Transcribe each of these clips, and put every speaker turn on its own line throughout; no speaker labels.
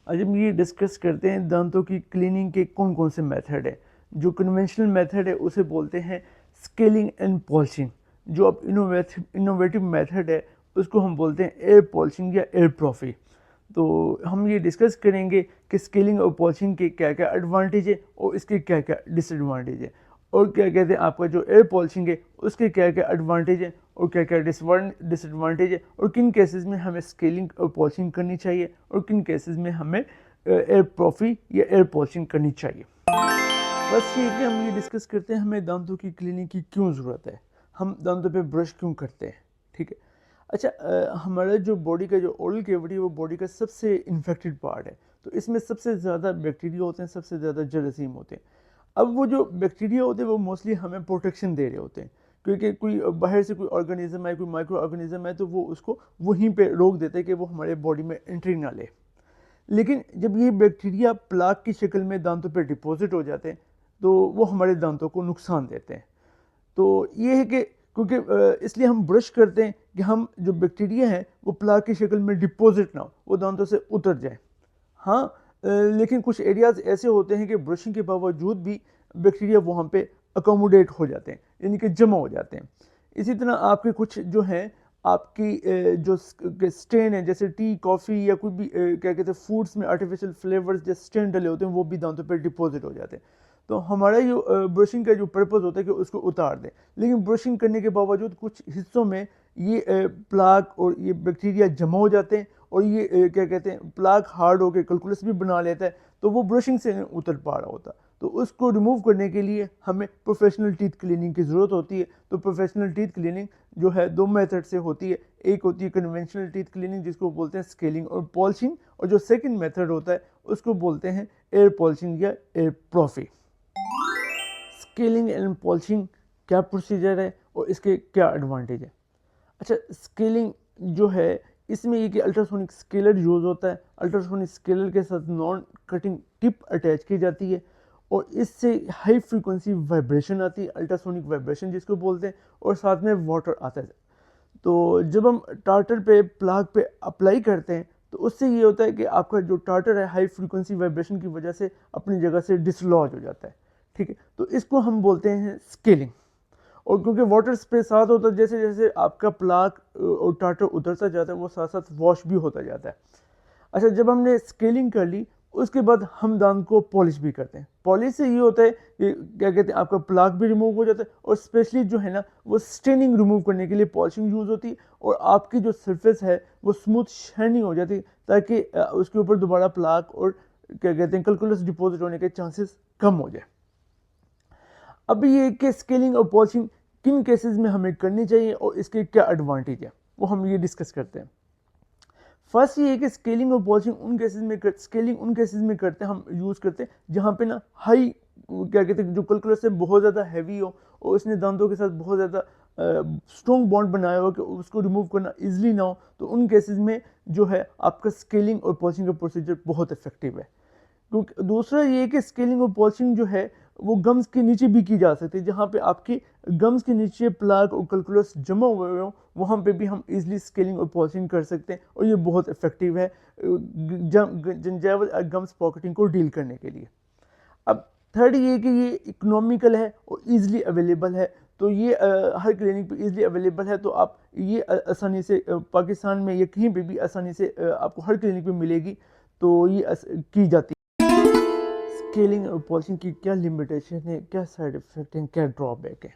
आज हम ये डिस्कस करते हैं दांतों की क्लीनिंग के कौन कौन से मेथड है। जो कन्वेंशनल मेथड है उसे बोलते हैं स्केलिंग एंड पॉलिशिंग। जो अब इनोवेटिव मेथड है उसको हम बोलते हैं एयर पॉलिशिंग या एयर प्रॉफी। तो हम ये डिस्कस करेंगे कि स्केलिंग और पॉलिशिंग के क्या क्या एडवांटेज है और इसके क्या क्या डिसएडवांटेज है, और क्या कहते हैं आपका जो एयर पॉलिशिंग है उसके क्या क्या एडवांटेज है और क्या क्या डिसएडवांटेज है, और किन केसेस में हमें स्केलिंग और पॉलिशिंग करनी चाहिए और किन केसेस में हमें एयर प्रॉफी या एयर पॉलिशिंग करनी चाहिए। बस ये कि हम ये डिस्कस करते हैं हमें दांतों की क्लीनिंग की क्यों ज़रूरत है, हम दांतों पे ब्रश क्यों करते हैं। ठीक है। अच्छा, हमारा जो बॉडी का जो ओरल कैविटी है वो बॉडी का सबसे इन्फेक्टेड पार्ट है। तो इसमें सबसे ज़्यादा बैक्टीरिया होते हैं, सबसे ज़्यादा जरासीम होते हैं। अब वो जो बैक्टीरिया होते हैं वो मोस्टली हमें प्रोटेक्शन दे रहे होते हैं, क्योंकि कोई बाहर से कोई ऑर्गेनिज्म है, कोई माइक्रो ऑर्गेनिज्म है, तो वो उसको वहीं पे रोक देते हैं कि वो हमारे बॉडी में एंट्री ना ले। लेकिन जब ये बैक्टीरिया प्लाक की शक्ल में दांतों पे डिपॉजिट हो जाते हैं तो वो हमारे दांतों को नुकसान देते हैं। तो ये है कि क्योंकि इसलिए हम ब्रश करते हैं कि हम जो बैक्टीरिया है वो प्लाक की शक्ल में डिपॉजिट ना हो, वो दांतों से उतर जाए। हाँ, लेकिन कुछ एरियाज ऐसे होते हैं कि ब्रशिंग के बावजूद भी बैक्टीरिया वहाँ पे अकोमोडेट हो जाते हैं, यानी कि जमा हो जाते हैं। इसी तरह आपके कुछ जो हैं आपकी जो स्टेन है, जैसे टी कॉफ़ी या कोई भी क्या कहते हैं फूड्स में आर्टिफिशियल फ्लेवर्स जैसे स्टेन डले होते हैं, वो भी दांतों पे डिपॉजिट हो जाते हैं। तो हमारा जो ब्रशिंग का जो पर्पज़ होता है कि उसको उतार दें, लेकिन ब्रशिंग करने के बावजूद कुछ हिस्सों में ये प्लाक और ये बैक्टीरिया जमा हो जाते हैं, और ये क्या कहते हैं प्लाक हार्ड होकर कैलकुलस भी बना लेता है, तो वो ब्रशिंग से नहीं उतर पा रहा होता। तो उसको रिमूव करने के लिए हमें प्रोफेशनल टीथ क्लीनिंग की ज़रूरत होती है। तो प्रोफेशनल टीथ क्लीनिंग जो है दो मेथड से होती है। एक होती है कन्वेंशनल टीथ क्लीनिंग जिसको बोलते हैं स्केलिंग और पॉलिशिंग, और जो सेकंड मेथड होता है उसको बोलते हैं एयर पॉलिशिंग या एयर प्रॉफी। स्केलिंग एंड पॉलिशिंग क्या प्रोसीजर है और इसके क्या एडवांटेज है। अच्छा, स्केलिंग जो है इसमें ये कि अल्ट्रासोनिक स्केलर यूज़ होता है। अल्ट्रासोनिक स्केलर के साथ नॉन कटिंग टिप अटैच की जाती है और इससे हाई फ्रीक्वेंसी वाइब्रेशन आती है, अल्ट्रासोनिक वाइब्रेशन जिसको बोलते हैं, और साथ में वाटर आता है। तो जब हम टार्टर पे प्लाक पे अप्लाई करते हैं तो उससे ये होता है कि आपका जो टार्टर है हाई फ्रीक्वेंसी वाइब्रेशन की वजह से अपनी जगह से डिसलॉज हो जाता है। ठीक है, तो इसको हम बोलते हैं स्केलिंग। और क्योंकि वाटर स्प्रे साथ होता है, जैसे जैसे आपका प्लाक और टार्टर उतरता जाता है वो साथ साथ वॉश भी होता जाता है। अच्छा, जब हमने स्केलिंग कर ली उसके बाद हम दांत को पॉलिश भी करते हैं। पॉलिश से ये होता है कि क्या कहते हैं आपका प्लाक भी रिमूव हो जाता है, और स्पेशली जो है ना वो स्टेनिंग रिमूव करने के लिए पॉलिशिंग यूज़ होती है, और आपकी जो सरफेस है वो स्मूथ शाइनिंग हो जाती है, ताकि उसके ऊपर दोबारा प्लाक और क्या कहते हैं कैलकुलस डिपॉजिट होने के चांसेस कम हो जाए। अब ये कि स्केलिंग और पॉलिशिंग किन केसेस में हमें करनी चाहिए और इसके क्या एडवांटेज है वो हम ये डिस्कस करते हैं। फर्स्ट ये है कि स्केलिंग और पॉलिशिंग उन केसेस में करते हैं, हम यूज़ करते हैं जहाँ पे ना हाई क्या कहते हैं जो कैलकुलस है बहुत ज़्यादा हैवी हो और उसने दांतों के साथ बहुत ज़्यादा स्ट्रॉन्ग बॉन्ड बनाया हो कि उसको रिमूव करना इजीली ना हो। तो उन केसेस में जो है आपका स्केलिंग और पॉलिशिंग का प्रोसीजर बहुत इफेक्टिव है। क्योंकि दूसरा ये है कि स्केलिंग और पॉलिशिंग जो है वो गम्स के नीचे भी की जा सकती है, जहाँ पे आपके गम्स के नीचे प्लाक और कैलकुलस जमा हुए हो वहाँ पे भी हम इजीली स्केलिंग और पॉलिशिंग कर सकते हैं, और ये बहुत इफेक्टिव है जिंजाइवल गम्स पॉकेटिंग को डील करने के लिए। अब थर्ड ये कि ये इकोनॉमिकल है और ईजिली अवेलेबल है। तो ये हर क्लिनिक पे इजीली अवेलेबल है, तो आप ये आसानी से पाकिस्तान में या कहीं पे भी आसानी से आपको हर क्लिनिक पे मिलेगी। तो ये की जाती है। स्केलिंग और पॉलिशिंग की क्या लिमिटेशन है, क्या साइड इफेक्ट है, क्या ड्रॉबैक है।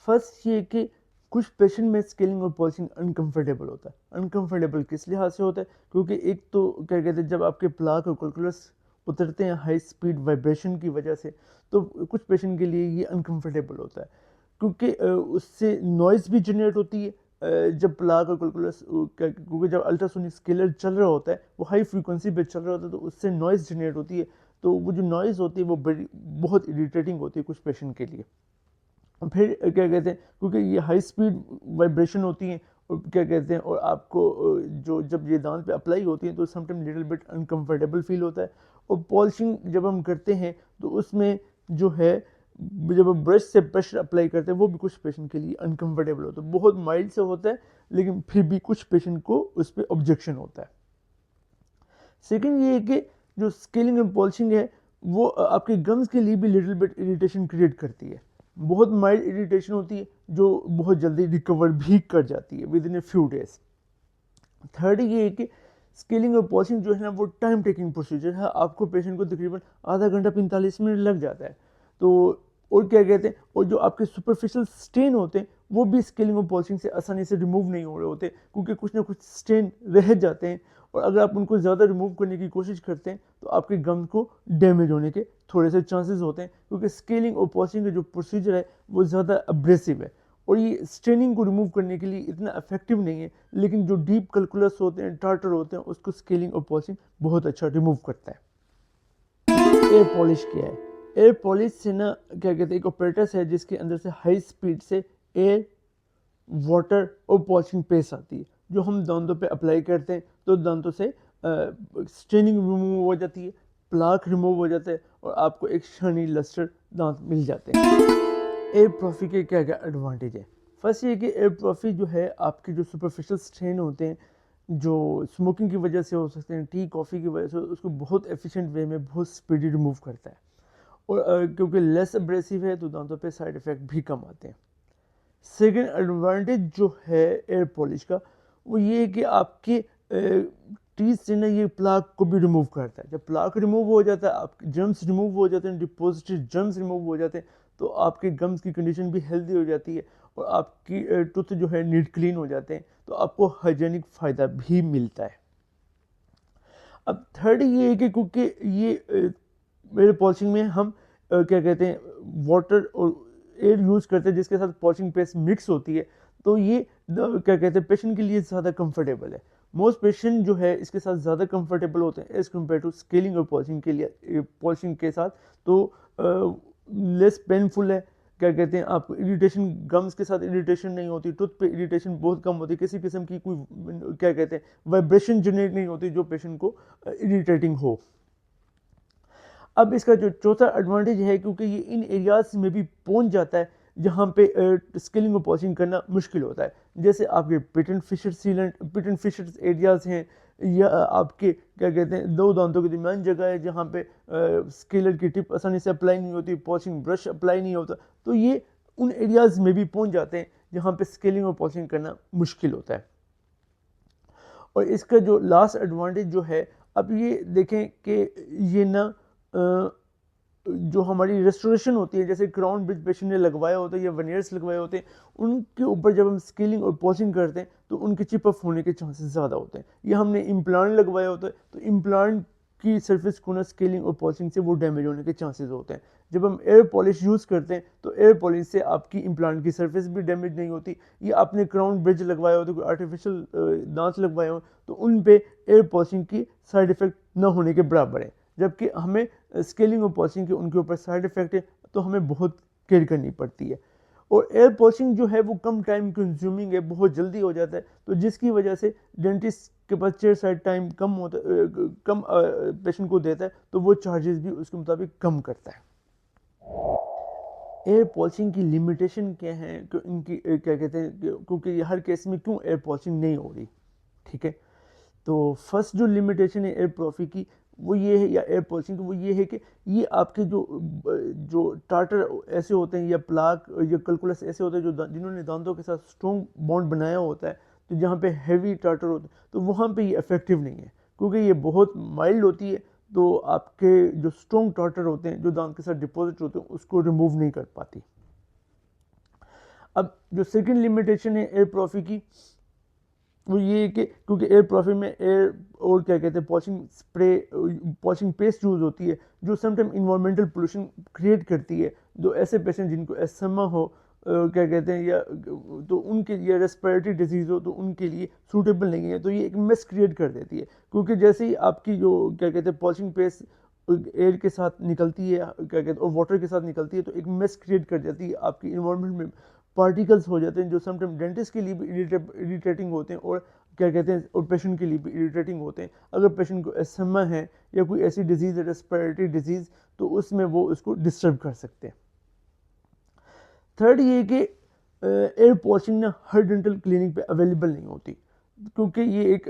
फर्स्ट ये कि कुछ पेशेंट में स्केलिंग और पॉलिशिंग अनकंफर्टेबल होता है। अनकंफर्टेबल किस लिहाज से होता है, क्योंकि एक तो क्या कहते हैं जब आपके प्लाक और कैलकुलस उतरते हैं हाई स्पीड वाइब्रेशन की वजह से, तो कुछ पेशेंट के लिए ये अनकंफर्टेबल होता है, क्योंकि उससे नॉइज़ भी जनरेट होती है। जब प्लाक और कैलकुलस क्योंकि जब अल्ट्रासोनिक स्केलर चल रहा होता है वो हाई फ्रीक्वेंसी पे चल रहा होता है, तो उससे नॉइज़ जनरेट होती है। तो वो जो नॉइज़ होती है वो बड़ी बहुत इरिटेटिंग होती है कुछ पेशेंट के लिए। फिर क्या कहते हैं क्योंकि ये हाई स्पीड वाइब्रेशन होती हैं, और क्या कहते हैं और आपको जो जब ये दांत पे अप्लाई होती है तो sometime little bit uncomfortable feel होता है। और पॉलिशिंग जब हम करते हैं तो उसमें जो है जब हम ब्रश से प्रेशर अप्लाई करते हैं वो भी कुछ पेशेंट के लिए अनकंफर्टेबल होता है, बहुत माइल्ड से होता है, लेकिन फिर भी कुछ पेशेंट को उस पर ऑब्जेक्शन होता है। सेकंड ये है कि जो स्केलिंग एंड पॉलिशिंग है वो आपके गम्स के लिए भी लिटिल बिट इरिटेशन क्रिएट करती है। बहुत माइल्ड इरिटेशन होती है जो बहुत जल्दी रिकवर भी कर जाती है with in a few days. Third ये है कि स्केलिंग और पॉलिशिंग जो है ना वो टाइम टेकिंग प्रोसीजर है, आपको पेशेंट को तकरीबन आधा घंटा 45 मिनट लग जाता है। तो और क्या कहते हैं, और जो आपके सुपरफिशियल स्टेन होते हैं वो भी स्केलिंग और पॉलिशिंग से आसानी से रिमूव नहीं हो रहे होते, क्योंकि कुछ ना कुछ स्टेन रह जाते हैं, और अगर आप उनको ज़्यादा रिमूव करने की कोशिश करते हैं तो आपके गम को डैमेज होने के थोड़े से चांसेस होते हैं, क्योंकि स्केलिंग और पॉलिशिंग का जो प्रोसीजर है वो ज़्यादा अब्रेसिव है और ये स्ट्रेनिंग को रिमूव करने के लिए इतना इफेक्टिव नहीं है। लेकिन जो डीप कैलकुलस होते हैं, टार्टर होते हैं, उसको स्केलिंग और पॉलिशिंग बहुत अच्छा रिमूव करता है। एयर पॉलिश क्या है? एयर पॉलिश से ना क्या कहते हैं, एक ऑपरेटस है जिसके अंदर से हाई स्पीड से एयर, वाटर और पॉलिशिंग पेस्ट आती है, जो हम दांतों पे अप्लाई करते हैं तो दांतों से स्ट्रेनिंग रिमूव हो जाती है, प्लाक रिमूव हो जाता है और आपको एक शाइनी लस्टर दांत मिल जाते हैं। एयर प्रॉफी के क्या क्या एडवांटेज है? फर्स्ट ये कि एयर प्रॉफी जो है आपके जो सुपरफिशियल स्ट्रेन होते हैं जो स्मोकिंग की वजह से हो सकते हैं, टी कॉफ़ी की वजह से, उसको बहुत एफिशिएंट वे में बहुत स्पीडी रिमूव करता है। और क्योंकि लेस अब्रेसिव है तो दांतों पे साइड इफ़ेक्ट भी कम आते हैं। सेकेंड एडवांटेज जो है एयर पॉलिश का वो ये है कि आपके टीथ से ना ये प्लाक को भी रिमूव करता है। जब प्लाक रिमूव हो जाता है, आपके जर्म्स रिमूव हो जाते हैं, डिपॉजिटेड जर्म्स रिमूव हो जाते हैं, तो आपके गम्स की कंडीशन भी हेल्दी हो जाती है और आपकी टूथ जो है नीट क्लीन हो जाते हैं, तो आपको हाइजेनिक फ़ायदा भी मिलता है। अब थर्ड ये है कि क्योंकि ये मेरे पॉलिशिंग में हम क्या कहते हैं वाटर और एयर यूज़ करते हैं जिसके साथ पॉलिशिंग पेस्ट मिक्स होती है, तो ये क्या कहते हैं पेशेंट के लिए ज़्यादा कंफर्टेबल है। मोस्ट पेशेंट जो है इसके साथ ज़्यादा कंफर्टेबल होते हैं एज़ कम्पेयर टू स्केलिंग और पॉलिशिंग के लिए, पॉलिशिंग के साथ तो लेस पेनफुल है। क्या कहते हैं आपको इरिटेशन, गम्स के साथ इरिटेशन नहीं होती, टूथ पे इरिटेशन बहुत कम होती, किसी किस्म की कोई क्या कहते हैं वाइब्रेशन जनरेट नहीं होती जो पेशेंट को इरिटेटिंग हो। अब इसका जो चौथा एडवांटेज है, क्योंकि ये इन एरियाज में भी पहुंच जाता है जहाँ पे स्केलिंग और पॉलिशिंग करना मुश्किल होता है, जैसे आपके patent fissure sealant, patent fissure areas हैं, या आपके क्या कहते हैं दो दांतों के दरमियान जगह है जहाँ पे स्केलर की टिप आसानी से अप्लाई नहीं होती, पॉलिशिंग ब्रश अप्लाई नहीं होता, तो ये उन एरियाज में भी पहुंच जाते हैं जहाँ पे स्केलिंग और पॉलिशिंग करना मुश्किल होता है। और इसका जो लास्ट एडवांटेज जो है, अब ये देखें कि ये ना जो हमारी रेस्टोरेशन होती है, जैसे क्राउन ब्रिज पेशेंट ने लगवाया होता है या वेनियर्स लगवाए होते हैं, उनके ऊपर जब हम स्केलिंग और पॉलिशिंग करते हैं तो उनके चिप अप होने के चांसेस ज़्यादा होते हैं। या हमने इम्प्लांट लगवाया होता है तो इम्प्लांट की सरफेस को ना स्केलिंग और पॉलिशिंग से वो डैमेज होने के चांसेस होते हैं। जब हम एयर पॉलिश यूज़ करते हैं तो एयर पॉलिश से आपकी इम्प्लांट की सरफेस भी डैमेज नहीं होती, या आपने क्राउन ब्रिज लगवाया हो तो कोई आर्टिफिशियल दांत लगवाए हो तो उन पे एयर पॉलिशिंग की साइड इफ़ेक्ट न होने के बराबर है। जबकि हमें स्केलिंग और पॉलिशिंग के उनके ऊपर साइड इफ़ेक्ट है तो हमें बहुत केयर करनी पड़ती है। और एयर पॉलिशिंग जो है वो कम टाइम कंज्यूमिंग है, बहुत जल्दी हो जाता है, तो जिसकी वजह से डेंटिस्ट के पास चेयर साइड टाइम कम होता कम पेशेंट को देता है, तो वो चार्जेस भी उसके मुताबिक कम करता है। एयर पॉलिशिंग की लिमिटेशन क्या है कि इनकी क्या कहते हैं क्योंकि हर केस में क्यों एयर पॉलिशिंग नहीं हो रही, ठीक है। तो फर्स्ट जो लिमिटेशन है एयर प्रॉफी की वो ये है, या एयर पॉलिशिंग की वो ये है कि ये आपके जो टार्टर ऐसे होते हैं या प्लाक या कैलकुलस ऐसे होते हैं जो जिन्होंने दांतों के साथ स्ट्रॉन्ग बॉन्ड बनाया होता है, तो जहाँ पे हैवी टार्टर होते हैं तो वहाँ पे ये इफेक्टिव नहीं है, क्योंकि ये बहुत माइल्ड होती है, तो आपके जो स्ट्रॉन्ग टार्टर होते हैं जो दांत के साथ डिपॉजिट होते हैं उसको रिमूव नहीं कर पाती। अब जो सेकेंड लिमिटेशन है एयर प्रॉफी की वो ये है कि क्योंकि एयर प्रॉफी में एयर और क्या कहते हैं polishing spray, polishing paste use होती है जो समटाइम इन्वायरमेंटल पोल्यूशन क्रिएट करती है। जो ऐसे पेशेंट जिनको एस्थमा हो, क्या कहते हैं, या तो उनके या रेस्पिरेटरी डिजीज़ हो तो उनके लिए सूटेबल नहीं है, तो ये एक मेस क्रिएट कर देती है, क्योंकि जैसे ही आपकी जो क्या कहते हैं पॉलिशिंग पेस्ट एयर के साथ निकलती है, क्या कहते हैं, और वाटर के साथ निकलती है, तो एक मेस क्रिएट कर जाती है आपकी इन्वायरमेंट में, पार्टिकल्स हो जाते हैं जो समटाइम डेंटिस्ट के लिए भी इरिटेटिंग होते हैं और क्या कहते हैं और पेशेंट के लिए भी इरिटेटिंग होते हैं। अगर पेशेंट को एस्थमा है या कोई ऐसी डिजीज़ है रेस्पिरेटरी डिजीज़, तो उसमें वो उसको डिस्टर्ब कर सकते हैं। थर्ड ये कि एयर पॉलिशिंग ना हर डेंटल क्लिनिक पे अवेलेबल नहीं होती, क्योंकि ये एक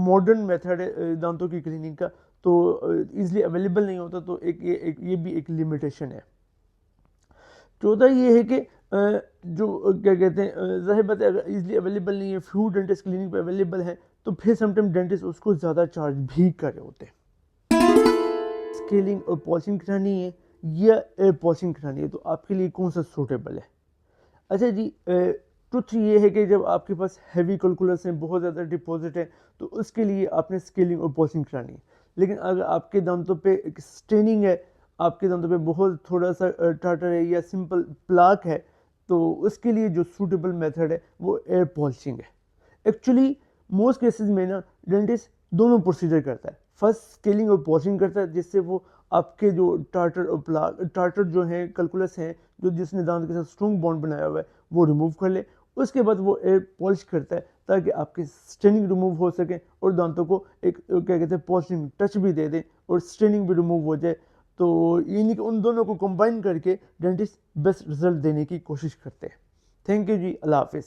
मॉडर्न मेथड है दांतों की क्लीनिंग का, तो ईजिली अवेलेबल नहीं होता, तो ये भी एक लिमिटेशन है। चौथा ये है कि जो क्या कहते हैं, ज़ाहिर बात है अगर ईजिली अवेलेबल नहीं है, फ्यू डेंटिस्ट क्लिनिक पे अवेलेबल है, तो फिर समटाइम डेंटिस्ट उसको ज़्यादा चार्ज भी कर रहे होते हैं। स्केलिंग और पॉलिशिंग करानी है या एयर पॉलिशिंग करानी है, तो आपके लिए कौन सा सूटेबल है? अच्छा जी, ट्रुथ ये है कि जब आपके पास हैवी कैलकुलस हैं, बहुत ज़्यादा डिपॉजिट है, तो उसके लिए आपने स्केलिंग और पॉलिशिंग करानी है। लेकिन अगर आपके दांतों पे एक स्टेनिंग है, आपके दांतों पे बहुत थोड़ा सा टाटर है या सिंपल प्लाक है, तो उसके लिए जो सूटेबल मेथड है वो एयर पॉलिशिंग है। एक्चुअली मोस्ट केसेस में ना डेंटिस्ट दोनों प्रोसीजर करता है, फर्स्ट स्केलिंग और पॉलिशिंग करता है, जिससे वो आपके जो टार्टर और प्लाक, टार्टर जो है कैलकुलस हैं, जो जिसने दांत के साथ स्ट्रॉन्ग बॉन्ड बनाया हुआ है, वो रिमूव कर ले। उसके बाद वो एयर पॉलिश करता है ताकि आपकी स्टेनिंग रिमूव हो सके और दांतों को एक क्या कहते हैं पॉलिशिंग टच भी दे दे और स्टेनिंग भी रिमूव हो जाए। तो यानी कि उन दोनों को कंबाइन करके डेंटिस्ट बेस्ट रिजल्ट देने की कोशिश करते हैं। थैंक यू जी, अल्लाह हाफिज़।